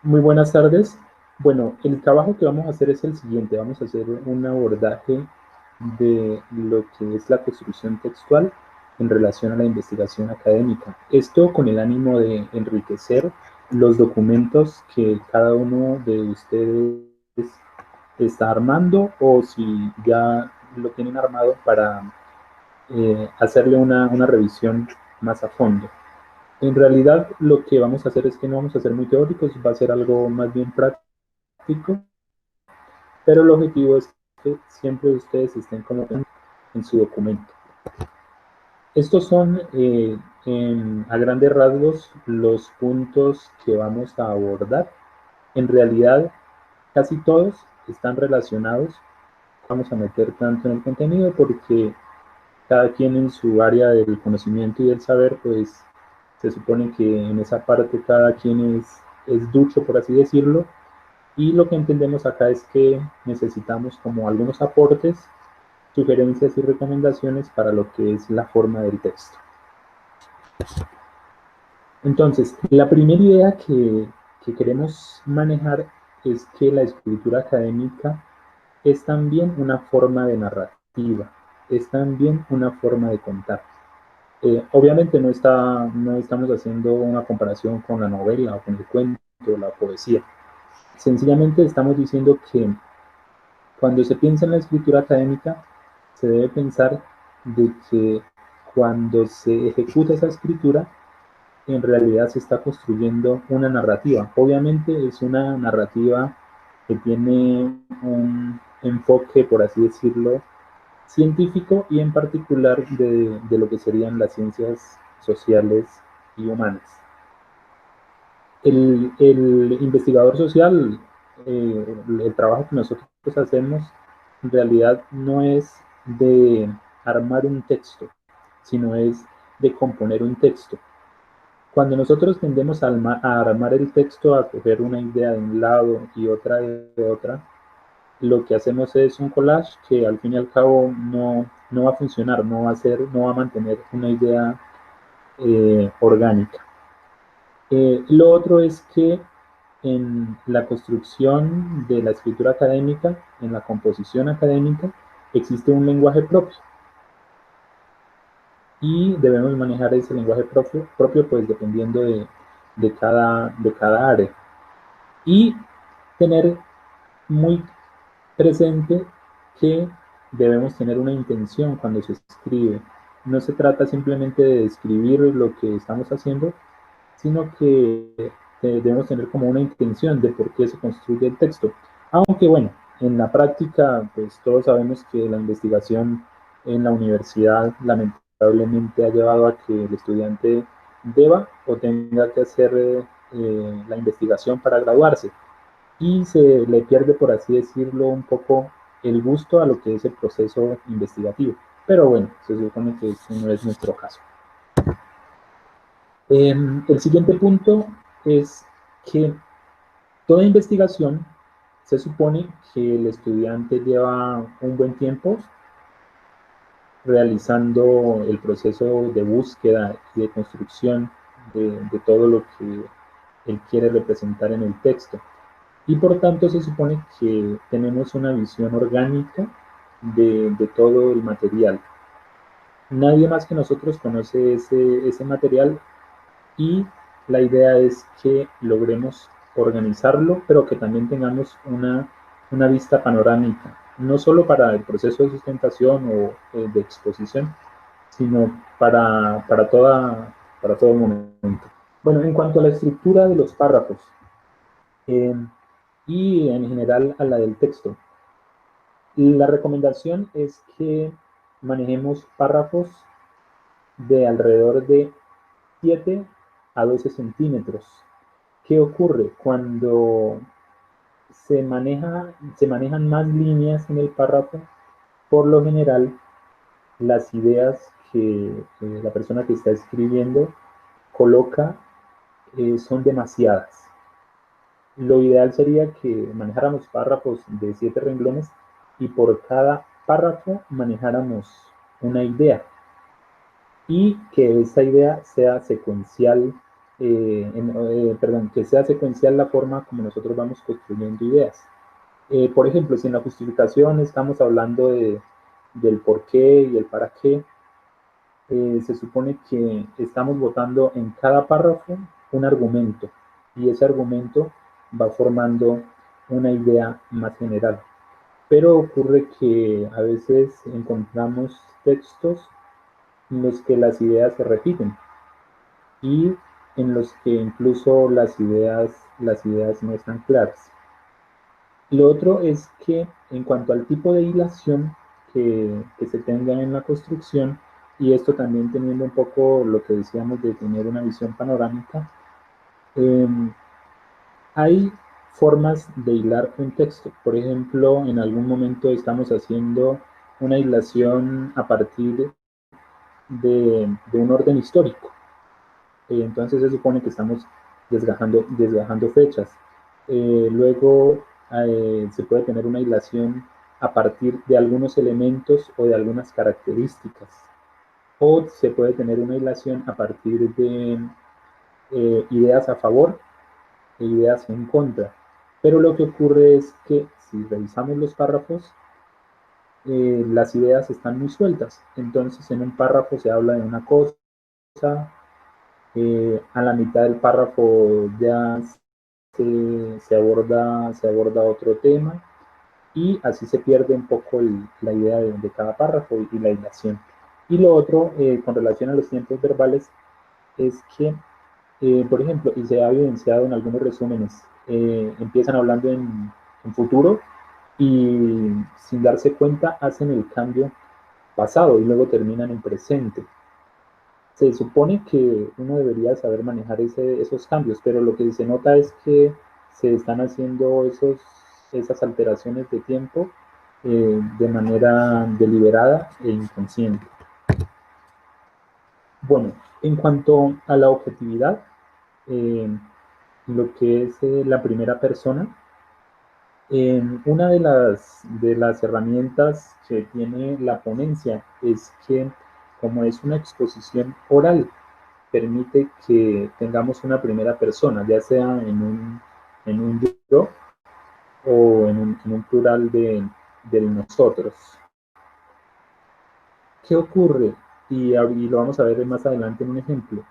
Muy buenas tardes. Bueno, el trabajo que vamos a hacer es el siguiente. Vamos a hacer un abordaje de lo que es la construcción textual en relación a la investigación académica. Esto con el ánimo de enriquecer los documentos que cada uno de ustedes está armando o si ya lo tienen armado para hacerle una revisión más a fondo. En realidad lo que vamos a hacer es que no vamos a ser muy teóricos, va a ser algo más bien práctico, pero el objetivo es que siempre ustedes estén como en su documento. Estos son a grandes rasgos los puntos que vamos a abordar. En realidad casi todos están relacionados. Vamos a meter tanto en el contenido porque cada quien en su área del conocimiento y del saber, pues se supone que en esa parte cada quien es ducho, por así decirlo, y lo que entendemos acá es que necesitamos como algunos aportes, sugerencias y recomendaciones para lo que es la forma del texto. Entonces, la primera idea que queremos manejar es que la escritura académica es también una forma de narrativa, es también una forma de contar. Obviamente no estamos haciendo una comparación con la novela o con el cuento o la poesía. Sencillamente estamos diciendo que cuando se piensa en la escritura académica, se debe pensar de que cuando se ejecuta esa escritura, en realidad se está construyendo una narrativa. Obviamente es una narrativa que tiene un enfoque, por así decirlo, científico y en particular de lo que serían las ciencias sociales y humanas. El investigador social, el trabajo que nosotros hacemos, en realidad no es de armar un texto, sino es de componer un texto. Cuando nosotros tendemos a armar el texto, a coger una idea de un lado y otra de otra, lo que hacemos es un collage que al fin y al cabo no va a funcionar, no va a mantener una idea orgánica. Lo otro es que en la construcción de la escritura académica, en la composición académica, existe un lenguaje propio y debemos manejar ese lenguaje propio pues dependiendo de cada área. Y tener muy presente que debemos tener una intención cuando se escribe. No se trata simplemente de describir lo que estamos haciendo, sino que debemos tener como una intención de por qué se construye el texto. Aunque bueno, en la práctica, pues todos sabemos que la investigación en la universidad lamentablemente ha llevado a que el estudiante deba o tenga que hacer la investigación para graduarse y se le pierde, por así decirlo, un poco el gusto a lo que es el proceso investigativo. Pero bueno, se supone que ese no es nuestro caso. El siguiente punto es que toda investigación se supone que el estudiante lleva un buen tiempo realizando el proceso de búsqueda y de construcción de todo lo que él quiere representar en el texto. Y por tanto se supone que tenemos una visión orgánica de todo el material. Nadie más que nosotros conoce ese material y la idea es que logremos organizarlo, pero que también tengamos una vista panorámica, no solo para el proceso de sustentación o de exposición, sino para todo momento. Bueno, en cuanto a la estructura de los párrafos eh, y en general a la del texto, la recomendación es que manejemos párrafos de alrededor de 7 a 12 centímetros. ¿Qué ocurre? Cuando se manejan más líneas en el párrafo, por lo general las ideas que la persona que está escribiendo coloca son demasiadas. Lo ideal sería que manejáramos párrafos de 7 renglones y por cada párrafo manejáramos una idea y que esa idea sea secuencial perdón, que sea secuencial la forma como nosotros vamos construyendo ideas. Por ejemplo, si en la justificación estamos hablando del por qué y el para qué, se supone que estamos votando en cada párrafo un argumento y ese argumento va formando una idea más general. Pero ocurre que a veces encontramos textos en los que las ideas se repiten y en los que incluso las ideas no están claras. Lo otro es que en cuanto al tipo de hilación que se tenga en la construcción, y esto también teniendo un poco lo que decíamos de tener una visión panorámica, eh, hay formas de hilar un texto. Por ejemplo, en algún momento estamos haciendo una hilación a partir de un orden histórico. Entonces se supone que estamos desgajando fechas. Luego se puede tener una hilación a partir de algunos elementos o de algunas características. O se puede tener una hilación a partir de ideas a favor e ideas en contra. Pero lo que ocurre es que si revisamos los párrafos, las ideas están muy sueltas. Entonces en un párrafo se habla de una cosa, a la mitad del párrafo ya se aborda otro tema y así se pierde un poco la idea de cada párrafo y la hilación. Y lo otro, con relación a los tiempos verbales, es que, por ejemplo, y se ha evidenciado en algunos resúmenes, empiezan hablando en futuro y sin darse cuenta hacen el cambio pasado y luego terminan en presente. Se supone que uno debería saber manejar esos cambios, pero lo que se nota es que se están haciendo esas alteraciones de tiempo de manera deliberada e inconsciente. Bueno, en cuanto a la objetividad, eh, lo que es la primera persona, una de las herramientas que tiene la ponencia es que como es una exposición oral, permite que tengamos una primera persona, ya sea en un yo o en un plural del nosotros. ¿Qué ocurre? Y lo vamos a ver más adelante en un ejemplo.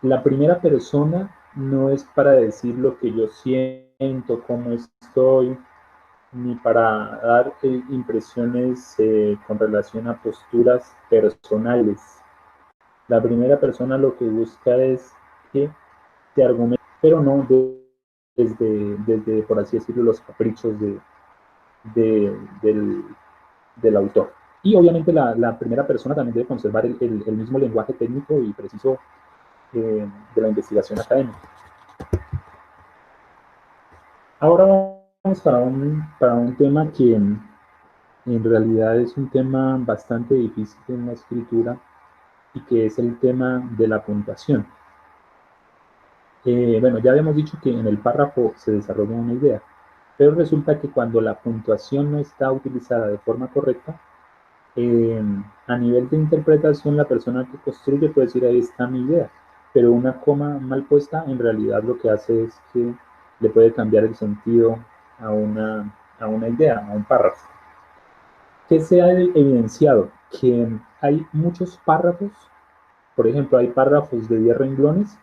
La primera persona no es para decir lo que yo siento, cómo estoy, ni para dar impresiones con relación a posturas personales. La primera persona lo que busca es que te argumente, pero no desde, por así decirlo, los caprichos de, del, del, autor. Y obviamente la primera persona también debe conservar el mismo lenguaje técnico y preciso de la investigación académica. Ahora vamos para un tema que en realidad es un tema bastante difícil en la escritura y que es el tema de la puntuación. Bueno, ya habíamos dicho que en el párrafo se desarrolla una idea, pero resulta que cuando la puntuación no está utilizada de forma correcta, eh, a nivel de interpretación la persona que construye puede decir ahí está mi idea, pero una coma mal puesta en realidad lo que hace es que le puede cambiar el sentido a una idea, a un párrafo. ¿Qué se ha evidenciado? Que hay muchos párrafos, por ejemplo, hay párrafos de 10 renglones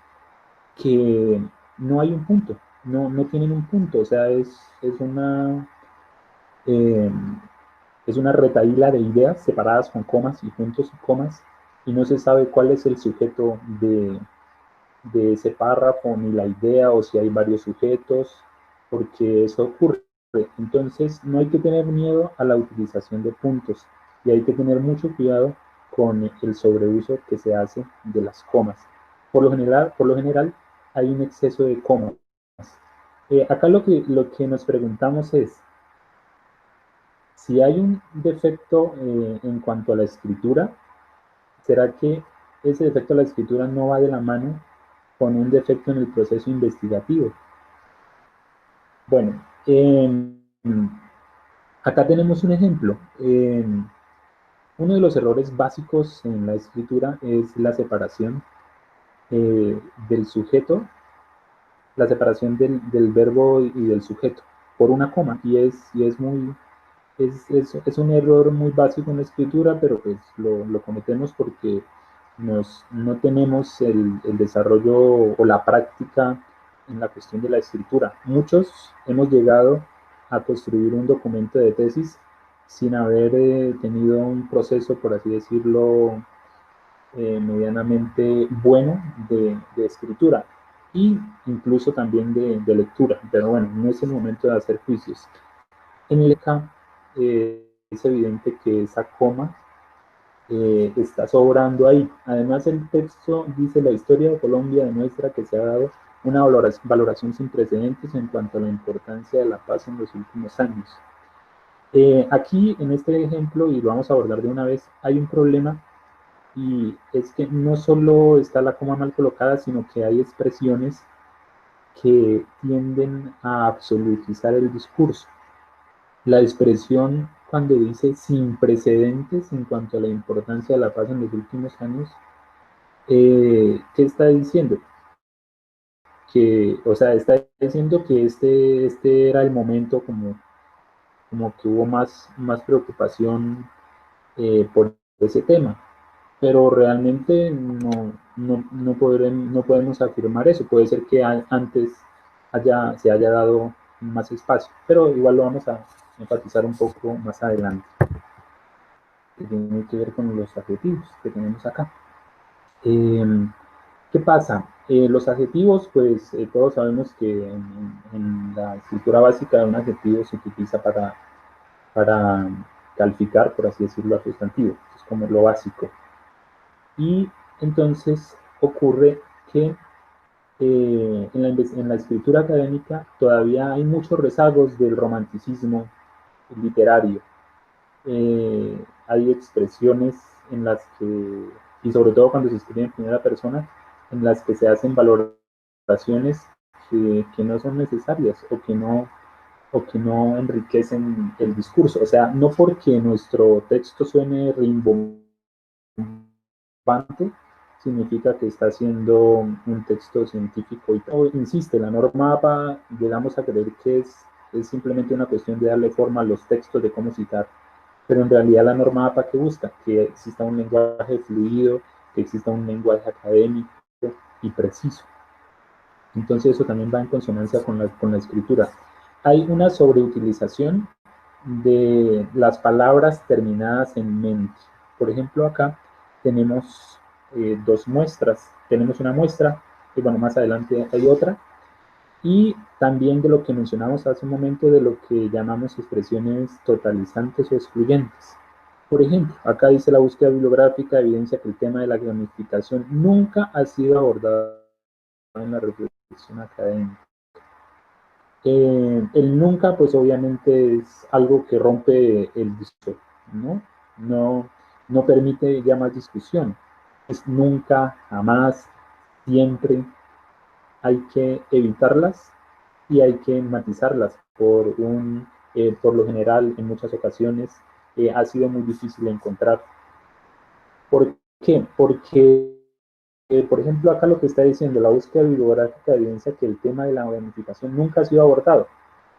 que no hay un punto, no tienen un punto, o sea, es eh, es una retahíla de ideas separadas con comas y puntos y comas, y no se sabe cuál es el sujeto de ese párrafo, ni la idea, o si hay varios sujetos, porque eso ocurre. Entonces, no hay que tener miedo a la utilización de puntos, y hay que tener mucho cuidado con el sobreuso que se hace de las comas. Por lo general hay un exceso de comas. Acá lo que nos preguntamos es, si hay un defecto en cuanto a la escritura, ¿será que ese defecto a la escritura no va de la mano con un defecto en el proceso investigativo? Bueno, acá tenemos un ejemplo. Uno de los errores básicos en la escritura es la separación del sujeto, la separación del verbo y del sujeto por una coma, y es un error muy básico en la escritura, pero pues lo cometemos porque no tenemos el desarrollo o la práctica en la cuestión de la escritura. Muchos hemos llegado a construir un documento de tesis sin haber tenido un proceso, por así decirlo, medianamente bueno de escritura y incluso también de lectura, pero bueno, no es el momento de hacer juicios. En el ECA es evidente que esa coma está sobrando ahí. Además, el texto dice: la historia de Colombia demuestra que se ha dado una valoración sin precedentes en cuanto a la importancia de la paz en los últimos años. Aquí, en este ejemplo, y lo vamos a abordar de una vez, hay un problema, y es que no solo está la coma mal colocada, sino que hay expresiones que tienden a absolutizar el discurso. La expresión cuando dice sin precedentes en cuanto a la importancia de la paz en los últimos años, ¿qué está diciendo? O sea, está diciendo que este era el momento como que hubo más preocupación por ese tema, pero realmente no podemos afirmar eso. Puede ser que antes se haya dado más espacio, pero igual lo vamos a enfatizar un poco más adelante, que tiene que ver con los adjetivos que tenemos acá. ¿Qué pasa? Los adjetivos, pues todos sabemos que en la escritura básica un adjetivo se utiliza para calificar, por así decirlo, al sustantivo. Es como lo básico. Y entonces ocurre que en la escritura académica todavía hay muchos rezagos del romanticismo literario. Hay expresiones en las que, y sobre todo cuando se escribe en primera persona, en las que se hacen valoraciones que no son necesarias o que no enriquecen el discurso. O sea, no porque nuestro texto suene rimbombante, significa que está siendo un texto científico. Y todo, insiste, la norma APA, llegamos a creer que es simplemente una cuestión de darle forma a los textos de cómo citar, pero en realidad la norma APA, ¿qué busca? Que exista un lenguaje fluido, que exista un lenguaje académico y preciso. Entonces eso también va en consonancia con la escritura. Hay una sobreutilización de las palabras terminadas en mente. Por ejemplo, acá tenemos dos muestras. Tenemos una muestra, y bueno, más adelante hay otra, y también de lo que mencionamos hace un momento, de lo que llamamos expresiones totalizantes o excluyentes. Por ejemplo, acá dice: la búsqueda bibliográfica evidencia que el tema de la gamificación nunca ha sido abordado en la reflexión académica. El nunca, pues obviamente es algo que rompe el discurso, ¿no? No, no permite ya más discusión. Es nunca, jamás, siempre. Hay que evitarlas y hay que matizarlas. Por lo general, en muchas ocasiones, ha sido muy difícil encontrar. ¿Por qué? Porque por ejemplo, acá lo que está diciendo: la búsqueda bibliográfica evidencia que el tema de la gamificación nunca ha sido abordado.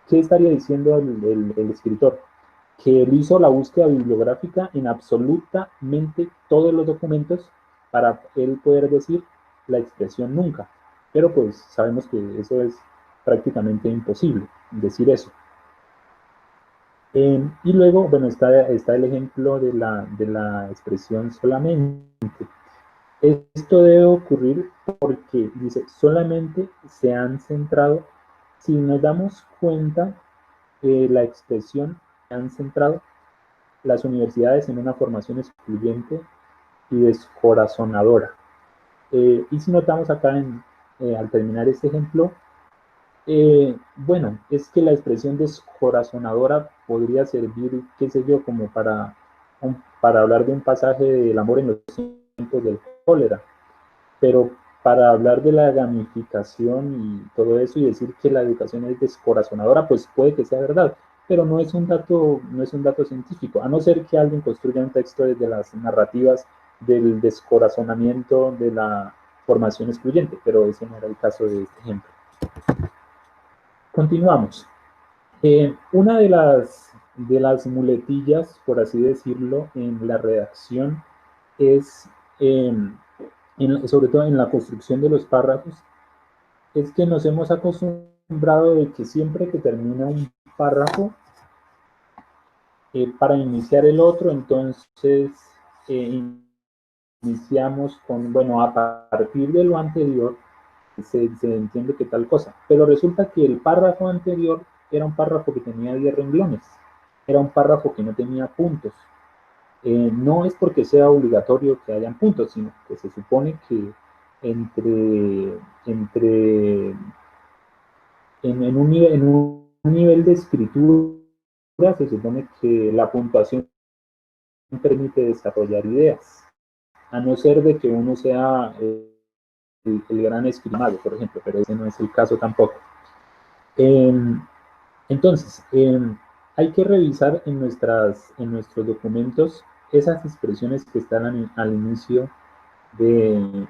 ¿Qué estaría diciendo el escritor? Que él hizo la búsqueda bibliográfica en absolutamente todos los documentos para él poder decir la expresión nunca. Pero pues sabemos que eso es prácticamente imposible, decir eso. Y luego, bueno, está el ejemplo de la expresión solamente. Esto debe ocurrir porque dice: solamente se han centrado. Si nos damos cuenta, la expresión se han centrado las universidades en una formación excluyente y descorazonadora. Y si notamos acá, al terminar este ejemplo, bueno, es que la expresión descorazonadora podría servir, qué sé yo, como para hablar de un pasaje del amor en los tiempos del cólera. Pero para hablar de la gamificación y todo eso y decir que la educación es descorazonadora, pues puede que sea verdad, pero no es un dato científico, a no ser que alguien construya un texto desde las narrativas del descorazonamiento, de la formación excluyente, pero ese no era el caso de este ejemplo. Continuamos. Una de las muletillas, por así decirlo, en la redacción es, sobre todo en la construcción de los párrafos, es que nos hemos acostumbrado de que siempre que termina un párrafo, para iniciar el otro, entonces iniciamos con, bueno, a partir de lo anterior, se entiende que tal cosa. Pero resulta que el párrafo anterior era un párrafo que tenía 10 renglones. Era un párrafo que no tenía puntos. No es porque sea obligatorio que hayan puntos, sino que se supone que en un nivel de escritura se supone que la puntuación permite desarrollar ideas, a no ser de que uno sea el gran escribano, por ejemplo, pero ese no es el caso tampoco. Entonces, hay que revisar en nuestros documentos esas expresiones que están al inicio de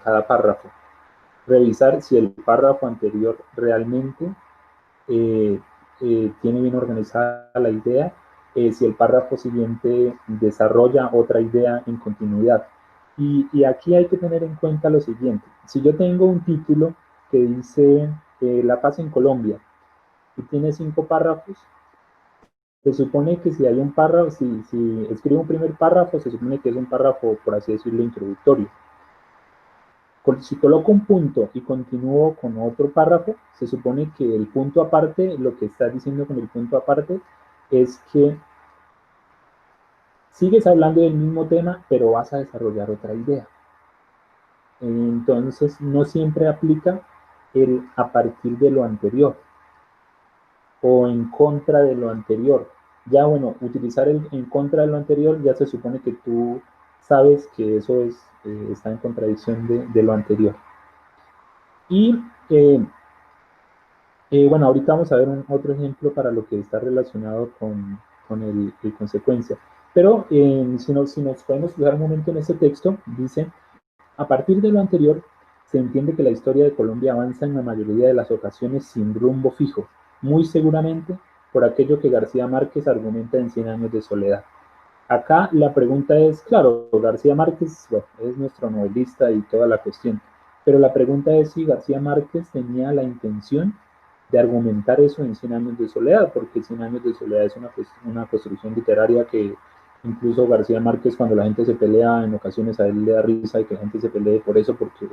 cada párrafo. Revisar si el párrafo anterior realmente tiene bien organizada la idea, si el párrafo siguiente desarrolla otra idea en continuidad. Y aquí hay que tener en cuenta lo siguiente. Si yo tengo un título que dice La paz en Colombia y tiene 5 párrafos, se supone que si hay un párrafo, si escribo un primer párrafo, se supone que es un párrafo, por así decirlo, introductorio. Si coloco un punto y continúo con otro párrafo, se supone que el punto aparte, lo que está diciendo con el punto aparte, es que sigues hablando del mismo tema, pero vas a desarrollar otra idea. Entonces, no siempre aplica el a partir de lo anterior o en contra de lo anterior. Ya, bueno, utilizar el en contra de lo anterior ya se supone que tú sabes que eso está en contradicción de lo anterior. Y bueno, ahorita vamos a ver otro ejemplo para lo que está relacionado con el consecuencia. Pero si nos podemos fijar un momento en este texto, dice, a partir de lo anterior, se entiende que la historia de Colombia avanza en la mayoría de las ocasiones sin rumbo fijo, muy seguramente por aquello que García Márquez argumenta en Cien años de soledad. Acá la pregunta es, claro, García Márquez, bueno, es nuestro novelista y toda la cuestión, pero la pregunta es si García Márquez tenía la intención de argumentar eso en Cien años de soledad, porque Cien años de soledad es una construcción literaria que incluso García Márquez, cuando la gente se pelea, en ocasiones a él le da risa y que la gente se pelee por eso, porque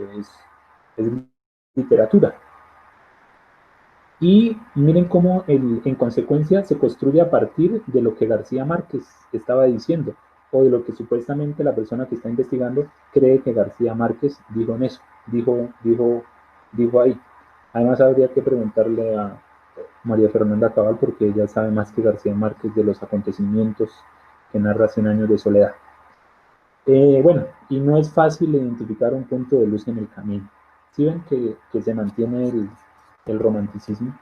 es literatura. Y miren cómo en consecuencia se construye a partir de lo que García Márquez estaba diciendo, o de lo que supuestamente la persona que está investigando cree que García Márquez dijo en eso, dijo ahí. Además habría que preguntarle a María Fernanda Cabal, porque ella sabe más que García Márquez de los acontecimientos que narra Cien años de soledad. Bueno, y no es fácil identificar un punto de luz en el camino. ¿Sí ven que se mantiene el romanticismo?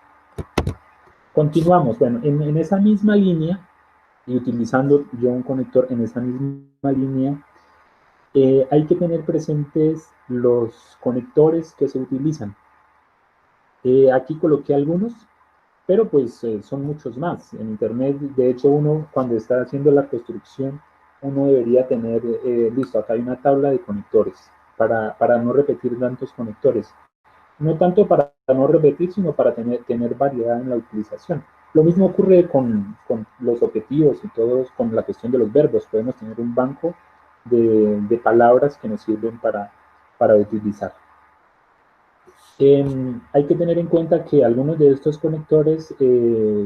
Continuamos, bueno, en esa misma línea, y utilizando yo un conector en esa misma línea, hay que tener presentes los conectores que se utilizan. Aquí coloqué algunos, pero pues son muchos más. En internet, de hecho, uno cuando está haciendo la construcción, uno debería tener, listo, acá hay una tabla de conectores, para no repetir tantos conectores. No tanto para no repetir, sino para tener variedad en la utilización. Lo mismo ocurre con los objetivos y todos, con la cuestión de los verbos. Podemos tener un banco de palabras que nos sirven para utilizar. Hay que tener en cuenta que algunos de estos conectores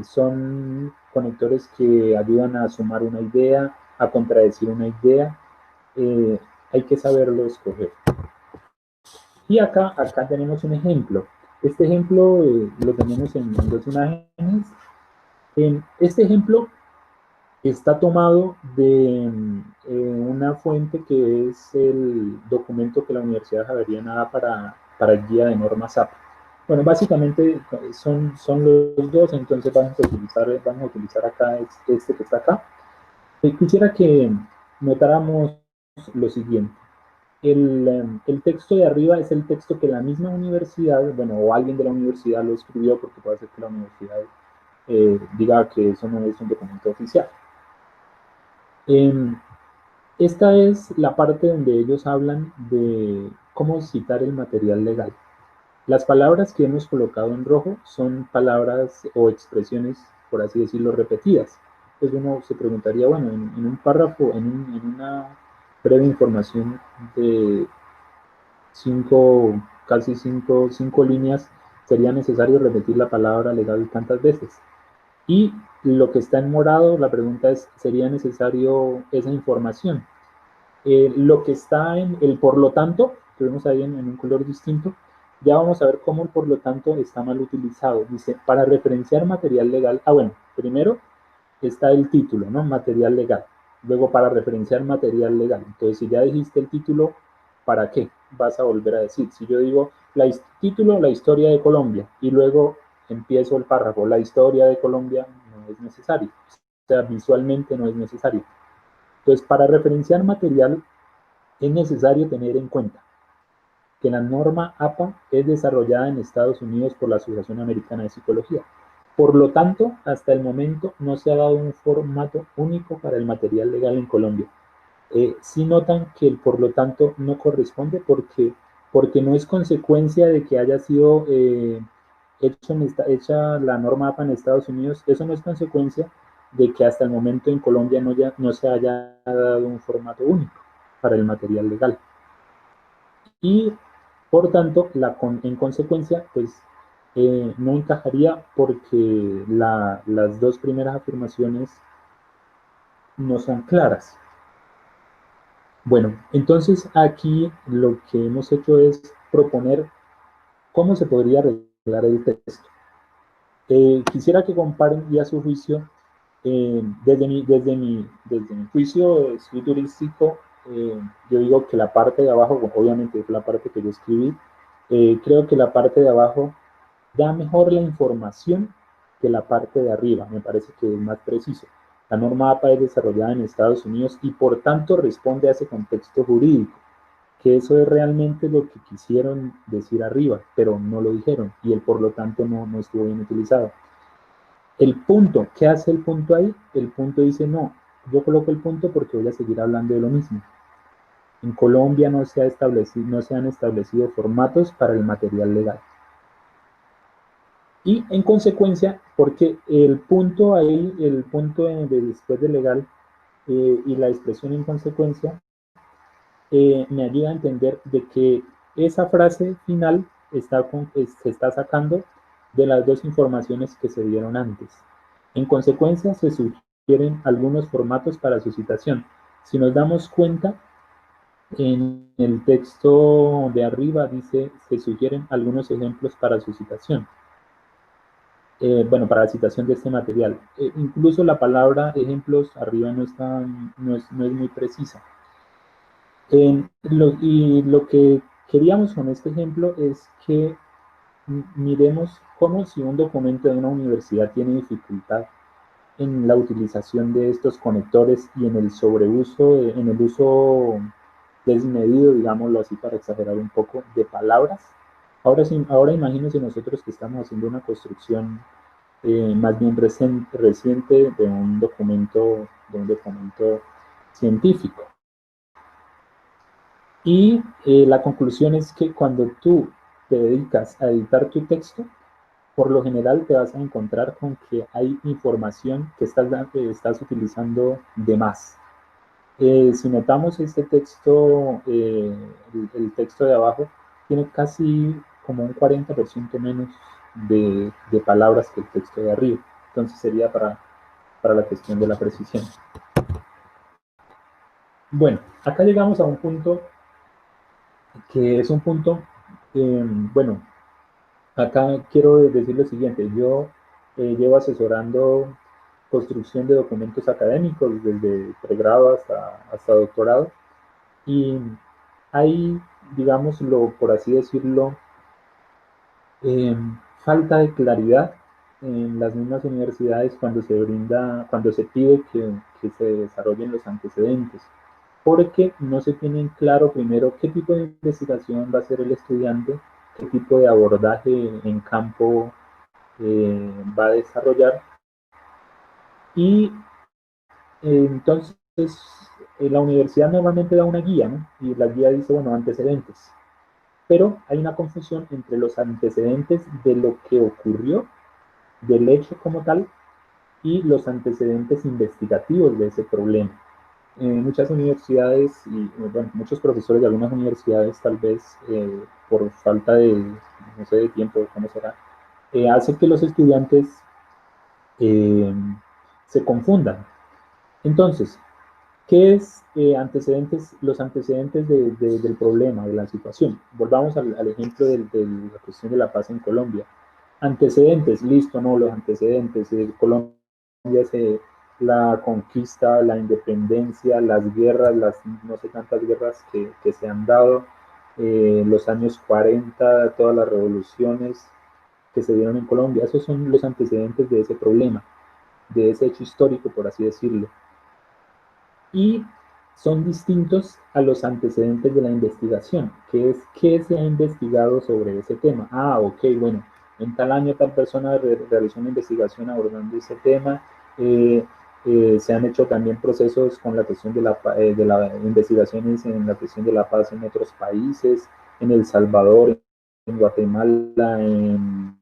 son conectores que ayudan a sumar una idea, a contradecir una idea. Hay que saberlo escoger. Y acá tenemos un ejemplo. Este ejemplo lo tenemos en dos imágenes. Este ejemplo está tomado de una fuente que es el documento que la Universidad Javeriana da para el guía de normas SAP. Bueno, básicamente son los dos, entonces vamos a utilizar acá este que está acá. Quisiera que notáramos lo siguiente. El texto de arriba es el texto que la misma universidad, bueno, o alguien de la universidad lo escribió, porque puede ser que la universidad diga que eso no es un documento oficial. Eh, Esta es la parte donde ellos hablan de cómo citar el material legal. Las palabras que hemos colocado en rojo son palabras o expresiones, por así decirlo, repetidas. Entonces uno se preguntaría, bueno, en un párrafo, en una breve información de cinco líneas, sería necesario repetir la palabra legal tantas veces. Y lo que está en morado, la pregunta es, ¿sería necesario esa información? Lo que está en el por lo tanto, que vemos ahí en un color distinto, ya vamos a ver cómo el por lo tanto está mal utilizado. Dice, para referenciar material legal, bueno, primero está el título, ¿no? Material legal. Luego para referenciar material legal. Entonces, si ya dijiste el título, ¿para qué? Vas a volver a decir. Si yo digo título, la historia de Colombia, y luego empiezo el párrafo, la historia de Colombia, no es necesario. O sea, visualmente no es necesario. Entonces, para referenciar material es necesario tener en cuenta que la norma APA es desarrollada en Estados Unidos por la Asociación Americana de Psicología. Por lo tanto, hasta el momento no se ha dado un formato único para el material legal en Colombia. Sí notan que el por lo tanto no corresponde porque no es consecuencia de que haya sido hecha la norma APA en Estados Unidos, eso no es consecuencia de que hasta el momento en Colombia no se haya dado un formato único para el material legal. Y por tanto, en consecuencia, pues no encajaría porque las dos primeras afirmaciones no son claras. Bueno, entonces aquí lo que hemos hecho es proponer cómo se podría arreglar el texto. Quisiera que comparen y a su juicio, desde mi juicio escriturístico, yo digo que la parte de abajo, bueno, obviamente es la parte que yo escribí, creo que la parte de abajo da mejor la información que la parte de arriba, me parece que es más preciso. La norma APA es desarrollada en Estados Unidos y por tanto responde a ese contexto jurídico, que eso es realmente lo que quisieron decir arriba, pero no lo dijeron y el por lo tanto no estuvo bien utilizado. El punto, ¿qué hace el punto ahí? El punto dice, no, yo coloco el punto porque voy a seguir hablando de lo mismo. En Colombia no se han establecido formatos para el material legal. Y en consecuencia, porque el punto ahí, el punto después de legal y la expresión en consecuencia, me ayuda a entender de que esa frase final se está sacando de las dos informaciones que se dieron antes. En consecuencia, se sugieren algunos formatos para su citación. Si nos damos cuenta, en el texto de arriba dice, se sugieren algunos ejemplos para su citación. Bueno, para la citación de este material. Incluso la palabra ejemplos arriba no es muy precisa. Y lo que queríamos con este ejemplo es que miremos cómo si un documento de una universidad tiene dificultad en la utilización de estos conectores y en el sobreuso, en el uso desmedido, digámoslo así para exagerar un poco, de palabras. Ahora imagínense nosotros que estamos haciendo una construcción más bien reciente de un documento científico. Y la conclusión es que cuando tú te dedicas a editar tu texto, por lo general te vas a encontrar con que hay información que estás utilizando de más. Si notamos este texto, el texto de abajo, tiene casi como un 40% menos de palabras que el texto de arriba. Entonces sería para la cuestión de la precisión. Bueno, acá llegamos a un punto que es un punto, bueno, acá quiero decir lo siguiente, yo llevo asesorando construcción de documentos académicos desde pregrado hasta doctorado y hay, digámoslo por así decirlo, eh, falta de claridad en las mismas universidades cuando se pide que se desarrollen los antecedentes. porque no se tienen claro primero qué tipo de investigación va a hacer el estudiante, qué tipo de abordaje en campo va a desarrollar, y entonces la universidad normalmente da una guía, ¿no? Y la guía dice, bueno, antecedentes, pero hay una confusión entre los antecedentes de lo que ocurrió, del hecho como tal, y los antecedentes investigativos de ese problema. Muchas universidades y bueno, muchos profesores de algunas universidades tal vez por falta de, no sé, de tiempo, cómo será, hace que los estudiantes eh, se confundan. Entonces, ¿qué es antecedentes, los antecedentes del problema, de la situación? Volvamos al ejemplo de la cuestión de la paz en Colombia. Antecedentes, listo, no, los antecedentes. Colombia se, la conquista, la independencia, las guerras, las no sé cuántas guerras que se han dado, los años 40, todas las revoluciones que se dieron en Colombia, esos son los antecedentes de ese problema, de ese hecho histórico, por así decirlo. Y son distintos a los antecedentes de la investigación, que es qué se ha investigado sobre ese tema. Ah, ok, bueno, en tal año tal persona realizó una investigación abordando ese tema. eh, Se han hecho también procesos con la cuestión de la investigaciones en la cuestión de la paz en otros países, en El Salvador, en Guatemala, en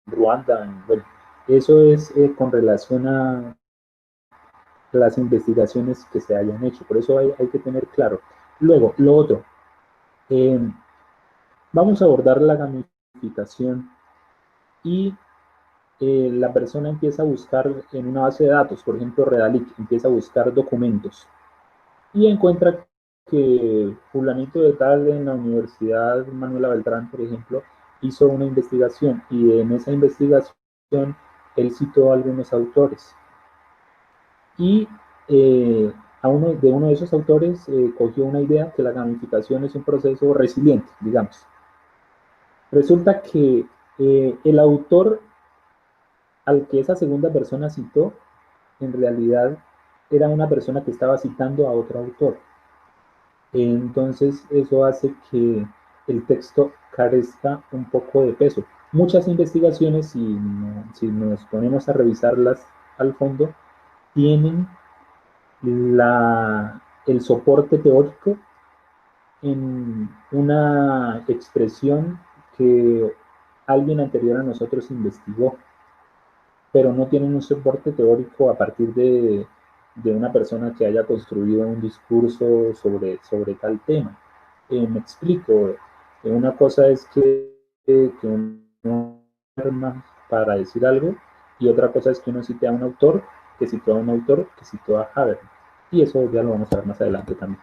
Ruanda. Bueno, eso es con relación a las investigaciones que se hayan hecho. Por eso hay que tener claro. Luego, lo otro, eh, vamos a abordar la gamificación y la persona empieza a buscar en una base de datos, por ejemplo, Redalic, empieza a buscar documentos y encuentra que fulanito de tal en la Universidad Manuela Beltrán, por ejemplo, hizo una investigación y en esa investigación él citó a algunos autores y de uno de esos autores cogió una idea que la gamificación es un proceso resiliente, digamos. Resulta que el autor al que esa segunda persona citó, en realidad era una persona que estaba citando a otro autor. Entonces eso hace que el texto carezca un poco de peso. Muchas investigaciones, si nos ponemos a revisarlas al fondo, tienen el soporte teórico en una expresión que alguien anterior a nosotros investigó, pero no tienen un soporte teórico a partir de una persona que haya construido un discurso sobre tal tema. Me explico, una cosa es que uno arma para decir algo y otra cosa es que uno cite a un autor, que citó a un autor, que citó a Habermas. Y eso ya lo vamos a ver más adelante también.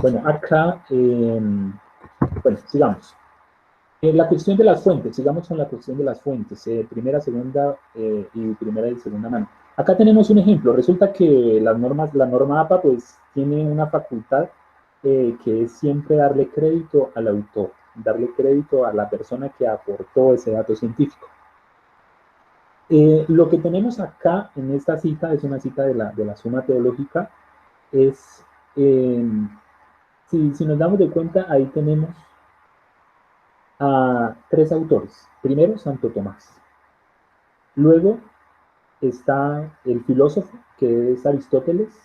Bueno, acá, bueno, sigamos. La cuestión de las fuentes, sigamos con la cuestión de las fuentes, primera, segunda y primera y segunda mano. Acá tenemos un ejemplo, resulta que la norma APA pues tiene una facultad que es siempre darle crédito al autor, darle crédito a la persona que aportó ese dato científico. Lo que tenemos acá en esta cita es una cita de la Suma Teológica, es, eh, si nos damos de cuenta, ahí tenemos a tres autores. Primero, Santo Tomás. Luego está el filósofo, que es Aristóteles,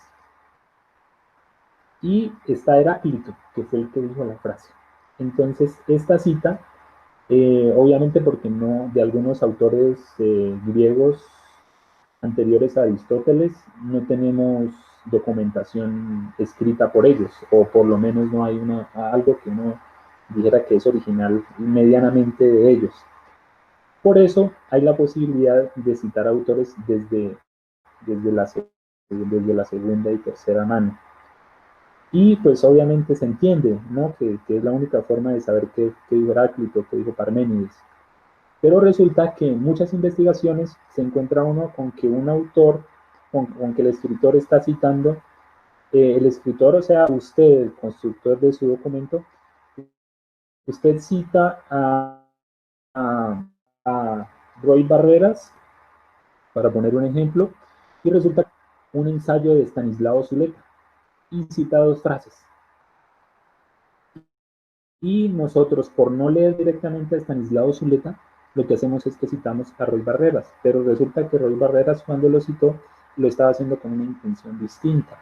y está Heráclito, que fue el que dijo la frase. Entonces, esta cita, obviamente porque no, de algunos autores griegos anteriores a Aristóteles, no tenemos documentación escrita por ellos, o por lo menos no hay algo que uno dijera que es original medianamente de ellos. Por eso hay la posibilidad de citar autores desde, la, desde la segunda y tercera mano. Y pues obviamente se entiende, ¿no? Que es la única forma de saber qué dijo Heráclito, qué dijo Parménides. Pero resulta que en muchas investigaciones se encuentra uno con que un autor, con que el escritor está citando, el escritor, o sea, usted, el constructor de su documento, usted cita a Roy Barreras, para poner un ejemplo, y resulta un ensayo de Estanislao Zuleta y cita dos frases. Y nosotros, por no leer directamente a Estanislao Zuleta, lo que hacemos es que citamos a Roy Barreras, pero resulta que Roy Barreras, cuando lo citó, lo estaba haciendo con una intención distinta.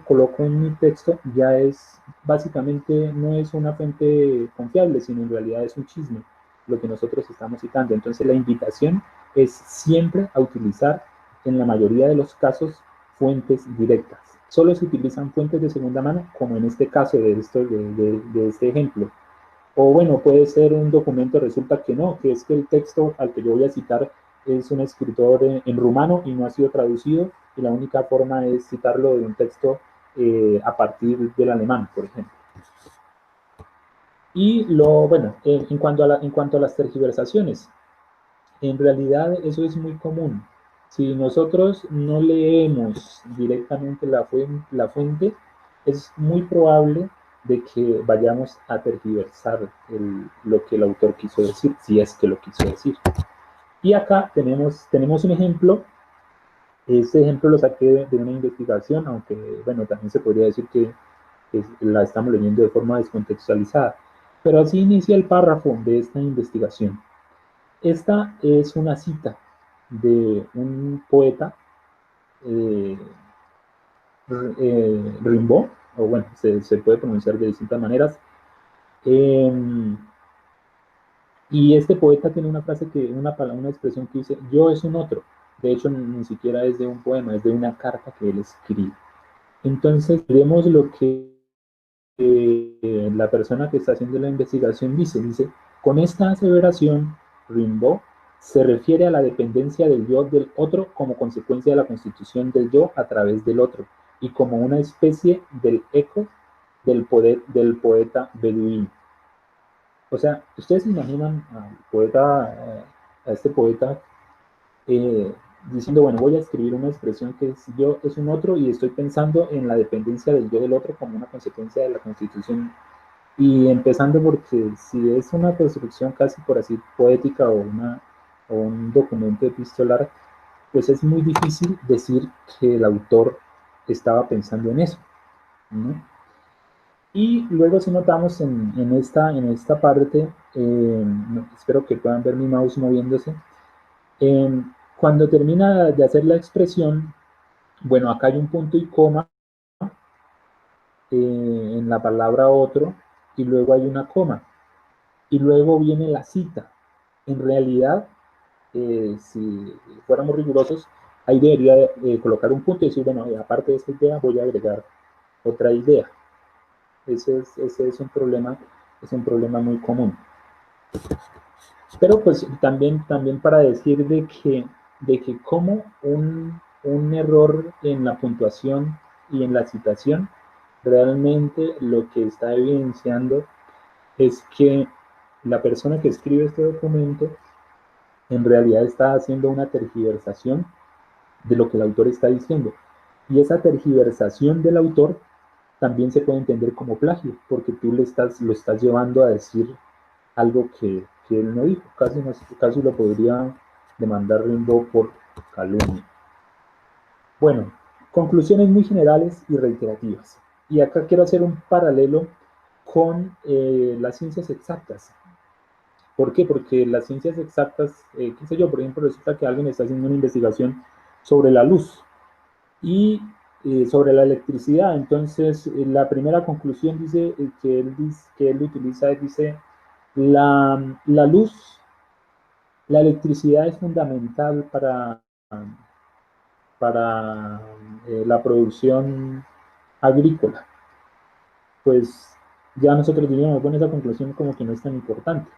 Coloco en mi texto ya es, básicamente no es una fuente confiable, sino en realidad es un chisme, lo que nosotros estamos citando. Entonces la invitación es siempre a utilizar, en la mayoría de los casos, fuentes directas. Solo se utilizan fuentes de segunda mano, como en este caso de este ejemplo. O bueno, puede ser un documento, resulta que no, que es que el texto al que yo voy a citar es un escritor en rumano y no ha sido traducido, y la única forma es citarlo de un texto a partir del alemán, por ejemplo. Y bueno, en cuanto a las tergiversaciones, en realidad eso es muy común. Si nosotros no leemos directamente la fuente, es muy probable de que vayamos a tergiversar lo que el autor quiso decir, si es que lo quiso decir. Y acá tenemos un ejemplo. Este ejemplo lo saqué de una investigación, aunque bueno, también se podría decir que la estamos leyendo de forma descontextualizada. Pero así inicia el párrafo de esta investigación. Esta es una cita de un poeta, eh, Rimbaud, o bueno, se puede pronunciar de distintas maneras. Eh, y este poeta tiene una frase una expresión que dice, yo es un otro. De hecho, ni siquiera es de un poema, es de una carta que él escribe. Entonces, vemos lo que la persona que está haciendo la investigación dice, con esta aseveración, Rimbaud se refiere a la dependencia del yo del otro como consecuencia de la constitución del yo a través del otro y como una especie del eco del poeta beduino. O sea, ustedes se imaginan al poeta, a este poeta eh, diciendo, bueno, voy a escribir una expresión que es yo es un otro y estoy pensando en la dependencia del yo del otro como una consecuencia de la constitución. Y empezando porque si es una construcción casi por así poética o un documento epistolar, pues es muy difícil decir que el autor estaba pensando en eso, ¿no? Y luego si notamos en esta parte, espero que puedan ver mi mouse moviéndose, eh, cuando termina de hacer la expresión, bueno, acá hay un punto y coma en la palabra otro, y luego hay una coma, y luego viene la cita. En realidad, si fuéramos rigurosos, ahí debería colocar un punto y decir, bueno, aparte de esta idea voy a agregar otra idea. Ese es un problema muy común. Pero pues también para decir de que como un error en la puntuación y en la citación, realmente lo que está evidenciando es que la persona que escribe este documento en realidad está haciendo una tergiversación de lo que el autor está diciendo. Y esa tergiversación del autor también se puede entender como plagio, porque tú lo estás llevando a decir algo que él no dijo. Casi lo podría demandar Rimbaud por calumnia. Bueno, conclusiones muy generales y reiterativas. Y acá quiero hacer un paralelo con las ciencias exactas. ¿Por qué? Porque las ciencias exactas, qué sé yo, por ejemplo, resulta que alguien está haciendo una investigación sobre la luz y sobre la electricidad. Entonces, la primera conclusión que él utiliza, dice, la luz, la electricidad es fundamental para la producción agrícola. Pues ya nosotros diríamos, bueno, esa conclusión como que no es tan importante.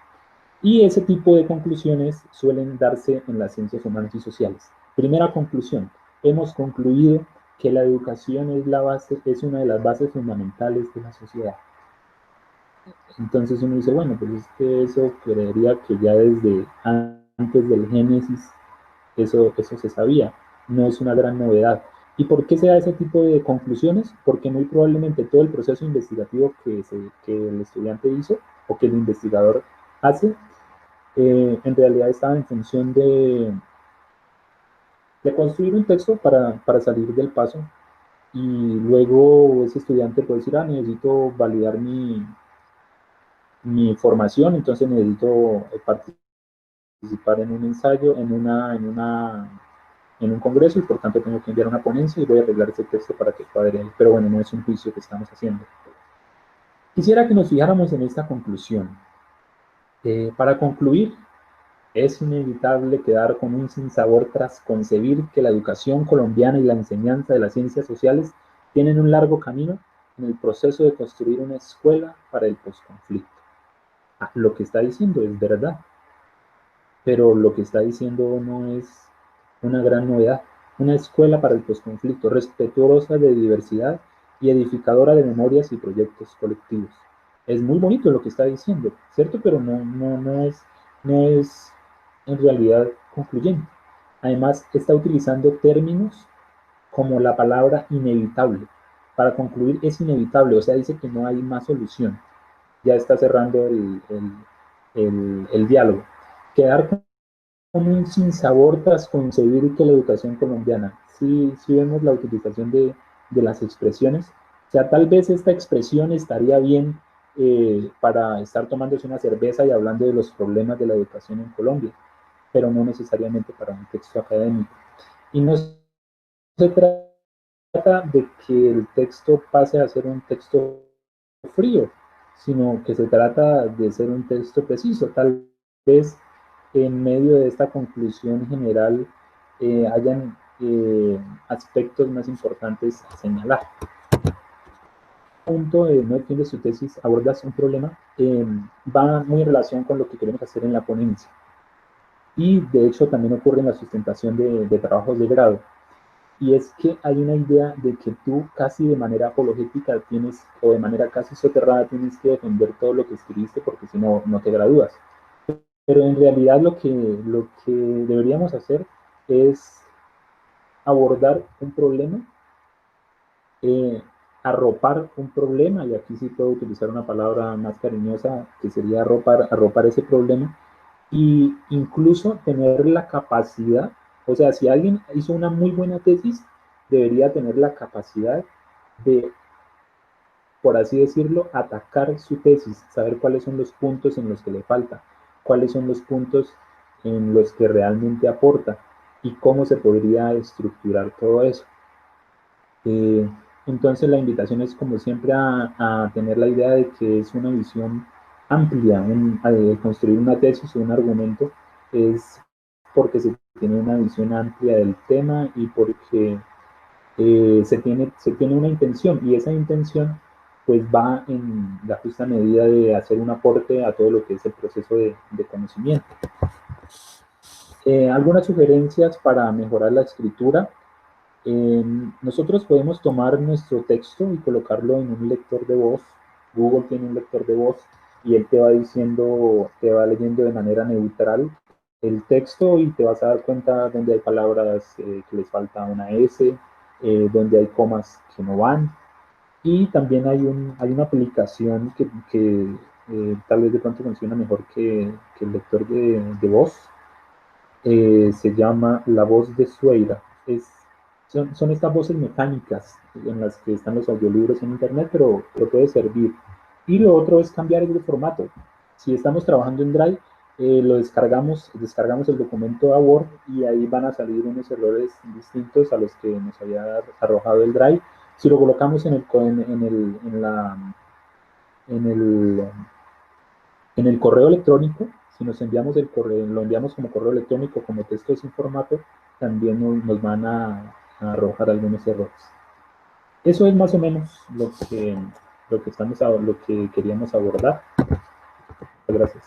Y ese tipo de conclusiones suelen darse en las ciencias humanas y sociales. Primera conclusión, hemos concluido que la educación es una de las bases fundamentales de la sociedad. Entonces uno dice, bueno, pues es que eso creería que ya desde antes del Génesis eso se sabía, no es una gran novedad. ¿Y por qué se da ese tipo de conclusiones? Porque muy probablemente todo el proceso investigativo que el estudiante hizo o que el investigador hace en realidad estaba en función de construir un texto para salir del paso, y luego ese estudiante puede decir, necesito validar mi formación, entonces necesito participar en un ensayo, en un congreso, y por tanto tengo que enviar una ponencia y voy a arreglar ese texto para que cuadre ahí. Pero bueno, no es un juicio que estamos haciendo. Quisiera que nos fijáramos en esta conclusión. Para concluir, es inevitable quedar con un sinsabor tras concebir que la educación colombiana y la enseñanza de las ciencias sociales tienen un largo camino en el proceso de construir una escuela para el posconflicto. Lo que está diciendo es verdad, pero lo que está diciendo no es una gran novedad. Una escuela para el posconflicto, respetuosa de diversidad y edificadora de memorias y proyectos colectivos. Es muy bonito lo que está diciendo, ¿cierto? Pero no es en realidad concluyente. Además, está utilizando términos como la palabra inevitable. Para concluir, es inevitable, o sea, dice que no hay más solución. Ya está cerrando el diálogo. Quedar con un sinsabor tras concebir que la educación colombiana, si vemos la utilización de las expresiones, o sea, tal vez esta expresión estaría bien para estar tomándose una cerveza y hablando de los problemas de la educación en Colombia, pero no necesariamente para un texto académico. Y no se trata de que el texto pase a ser un texto frío, sino que se trata de ser un texto preciso. Tal vez en medio de esta conclusión general hayan aspectos más importantes a señalar. Punto de no entiendes tu tesis, abordas un problema, va muy en relación con lo que queremos hacer en la ponencia. Y de hecho también ocurre en la sustentación de trabajos de grado. Y es que hay una idea de que tú casi de manera apologética tienes, o de manera casi soterrada tienes que defender todo lo que escribiste porque si no, no te gradúas. Pero en realidad lo que deberíamos hacer es abordar un problema, eh, arropar un problema, y aquí sí puedo utilizar una palabra más cariñosa que sería arropar ese problema, y incluso tener la capacidad, o sea, si alguien hizo una muy buena tesis, debería tener la capacidad de, por así decirlo, atacar su tesis, saber cuáles son los puntos en los que le falta, cuáles son los puntos en los que realmente aporta y cómo se podría estructurar todo eso. Eh, entonces la invitación es como siempre a tener la idea de que es una visión amplia, construir una tesis o un argumento es porque se tiene una visión amplia del tema y porque se tiene una intención, y esa intención pues va en la justa medida de hacer un aporte a todo lo que es el proceso de conocimiento. Algunas sugerencias para mejorar la escritura. Nosotros podemos tomar nuestro texto y colocarlo en un lector de voz. Google tiene un lector de voz y él te va diciendo, te va leyendo de manera neutral el texto, y te vas a dar cuenta donde hay palabras que les falta una S, donde hay comas que no van. Y también hay una aplicación que tal vez de pronto funciona mejor que el lector de voz. Se llama La Voz de Sueira. Son estas voces mecánicas en las que están los audiolibros en internet, pero puede servir. Y lo otro es cambiar el formato. Si estamos trabajando en Drive, descargamos el documento a Word, y ahí van a salir unos errores distintos a los que nos había arrojado el Drive. Si lo colocamos en el, en el correo electrónico, si nos enviamos el correo, lo enviamos como correo electrónico, como texto sin formato, también nos van a arrojar algunos errores. Eso es más o menos lo que queríamos abordar. Gracias.